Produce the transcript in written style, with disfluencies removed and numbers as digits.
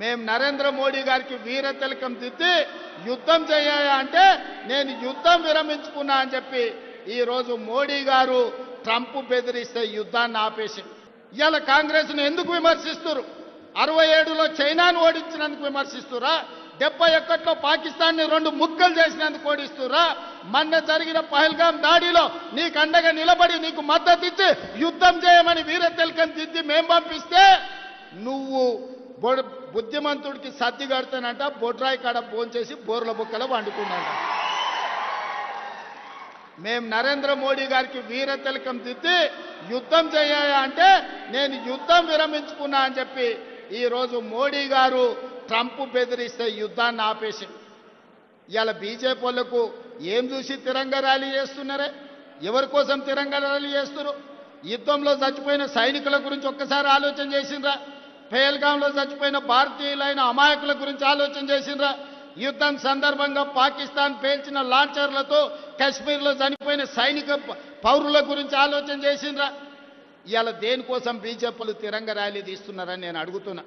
మేము నరేంద్ర మోడీ గారికి వీర తిలకం దిద్ది యుద్ధం చేయాలి అంటే నేను యుద్ధం విరమించుకున్నా అని చెప్పి ఈ రోజు మోడీ గారు ట్రంప్ బెదిరిస్తే యుద్ధాన్ని ఆపేసి ఇవాళ కాంగ్రెస్ను ఎందుకు విమర్శిస్తున్నారు? 67లో చైనాను ఓడించినందుకు విమర్శిస్తురా? 71లో పాకిస్తాన్ని 2 ముక్కలు చేసినందుకు ఓడిస్తురా? మొన్న జరిగిన పహల్గాం దాడిలో నీకు అండగా నిలబడి నీకు మద్దతు ఇచ్చి యుద్ధం చేయమని వీర తిలకం దిద్ది మేము పంపిస్తే నువ్వు బుద్ధిమంతుడికి సర్ది కడతానంట బొడ్రాయి కాడ భోంచేసి బోర్ల బుక్కలో వండుకున్నాంట. మేము నరేంద్ర మోడీ గారికి వీర తిలకం దిద్ది యుద్ధం చేయాలి అంటే నేను యుద్ధం విరమించుకున్నా అని చెప్పి ఈ రోజు మోడీ గారు ట్రంప్ బెదిరిస్తే యుద్ధాన్ని ఆపేసి ఇవాళ బీజేపీ వాళ్ళకు ఏం చూసి తిరంగ ర్యాలీ చేస్తున్నారే? ఎవరి కోసం తిరంగ ర్యాలీ చేస్తున్నారు? యుద్ధంలో చచ్చిపోయిన సైనికుల గురించి ఒక్కసారి ఆలోచన చేసిండ్రా? పహల్గాంలో చచ్చిపోయిన భారతీయులైన అమాయకుల గురించి ఆలోచన చేసిండ్రా? యుద్ధం సందర్భంగా పాకిస్తాన్ పేల్చిన లాంచర్లతో కశ్మీర్లో చనిపోయిన సైనిక పౌరుల గురించి ఆలోచన చేసిండ్రా? ఇవాళ దేనికోసం బీజేపీలు తిరంగ ర్యాలీ తీస్తున్నారని నేను అడుగుతున్నా.